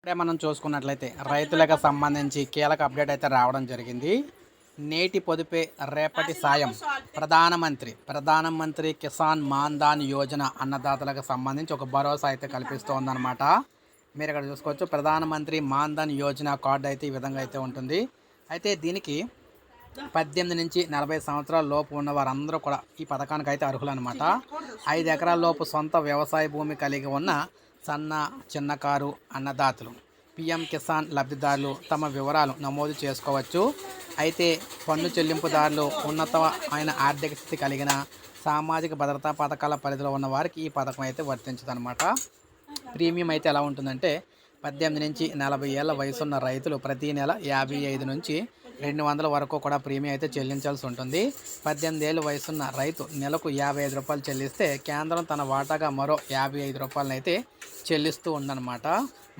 ఇప్పుడే మనం చూసుకున్నట్లయితే రైతులకు సంబంధించి కీలక అప్డేట్ అయితే రావడం జరిగింది. నేటి పొదుపే రేపటి సాయం. ప్రధానమంత్రి కిసాన్ మాన్ధాన్ యోజన అన్నదాతలకు సంబంధించి ఒక భరోసా అయితే కల్పిస్తోందన్నమాట. మీరు ఇక్కడ చూసుకోవచ్చు, ప్రధానమంత్రి మాన్ధాన్ యోజన కార్డు అయితే ఈ విధంగా అయితే ఉంటుంది. అయితే దీనికి 18 నుంచి 40 సంవత్సరాల లోపు ఉన్న వారందరూ కూడా ఈ పథకానికి అయితే అర్హులు అనమాట. 5 ఎకరాల లోపు సొంత వ్యవసాయ భూమి కలిగి ఉన్న సన్న చిన్నకారు అన్నదాతలు పిఎం కిసాన్ లబ్ధిదారులు తమ వివరాలు నమోదు చేసుకోవచ్చు. అయితే పన్ను చెల్లింపుదారులు ఉన్నతమైన ఆర్థిక స్థితి కలిగిన సామాజిక భద్రతా పథకాల పరిధిలో ఉన్న వారికి ఈ పథకం అయితే వర్తించదనమాట. ప్రీమియం అయితే ఎలా ఉంటుందంటే 18 నుంచి 40 ఏళ్ల వయసున్న రైతులు ప్రతి నెల 55 నుంచి 200 వరకు కూడా ప్రీమియం అయితే చెల్లించాల్సి ఉంటుంది. 18 ఏళ్ళ వయసున్న రైతు నెలకు 55 రూపాయలు చెల్లిస్తే కేంద్రం తన వాటాగా మరో 55 రూపాయలను అయితే చెల్లిస్తూ ఉందన్నమాట.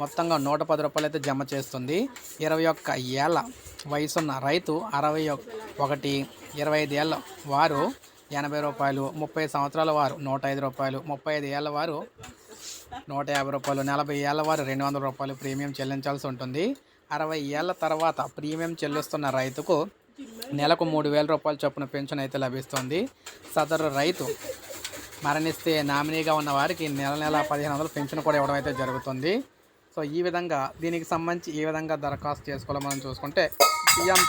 మొత్తంగా 110 రూపాయలు అయితే జమ చేస్తుంది. 21 ఏళ్ళ వయసున్న రైతు 61, 25 ఏళ్ళ వారు 80 రూపాయలు, 30 సంవత్సరాల వారు 105 రూపాయలు, 35 ఏళ్ళ వారు 150 రూపాయలు, 40 ఏళ్ళ వారు 200 రూపాయలు ప్రీమియం చెల్లించాల్సి ఉంటుంది. 60 ఏళ్ళ తర్వాత ప్రీమియం చెల్లిస్తున్న రైతుకు నెలకు 3,000 రూపాయల చొప్పున పెన్షన్ అయితే లభిస్తుంది. సదరు రైతు మరణిస్తే నామినీగా ఉన్న వారికి నెల 1,500 పెన్షన్ కూడా ఇవ్వడం అయితే జరుగుతుంది. సో ఈ విధంగా దీనికి సంబంధించి ఏ విధంగా దరఖాస్తు చేసుకోవాలో మనం చూసుకుంటే పిఎం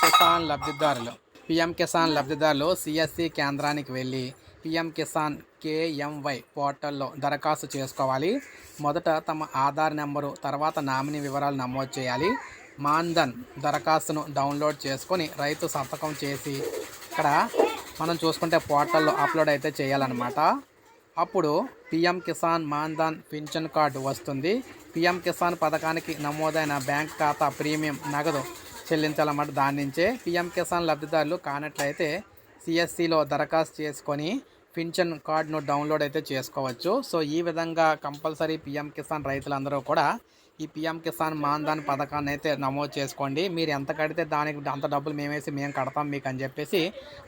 కిసాన్ లబ్ధిదారులు సిఎస్సి కేంద్రానికి వెళ్ళి పిఎం కిసాన్ కేఎంవై పోర్టల్లో దరఖాస్తు చేసుకోవాలి. మొదట తమ ఆధార్ నెంబరు, తర్వాత నామినీ వివరాలు నమోదు చేయాలి. మాన్ధన్ దరఖాస్తును డౌన్లోడ్ చేసుకొని రైతు సంతకం చేసి ఇక్కడ మనం చూసుకుంటే పోర్టల్లో అప్లోడ్ అయితే చేయాలన్నమాట. అప్పుడు PM Kisan Maandhan pension card వస్తుంది. పిఎం కిసాన్ పథకానికి నమోదైన బ్యాంక్ ఖాతా ప్రీమియం నగదు చెల్లించాలన్నమాట. దాని నుంచే పిఎం కిసాన్ లబ్ధిదారులు కానట్లయితే సిఎస్సిలో దరఖాస్తు చేసుకొని పింఛన్ కార్డును డౌన్లోడ్ అయితే చేసుకోవచ్చు. సో ఈ విధంగా కంపల్సరీ పిఎం కిసాన్ రైతులందరూ కూడా ఈ పిఎం కిసాన్ మాన్ధన్ పథకాన్ని అయితే నమోదు చేసుకోండి. మీరు ఎంత కడితే దానికి అంత డబ్బులు మేము కడతాం మీకు అని చెప్పేసి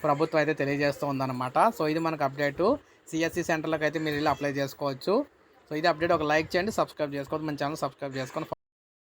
ప్రభుత్వం అయితే తెలియజేస్తూ ఉందన్నమాట. సో ఇది మనకు అప్డేటు. సిఎస్సి సెంటర్లకు అయితే మీరు ఇలా అప్లై చేసుకోవచ్చు. సో ఇది అప్డేట్. ఒక లైక్ చేయండి, సబ్స్క్రైబ్ చేసుకోవద్దు, మన ఛానల్ సబ్స్క్రైబ్ చేసుకొని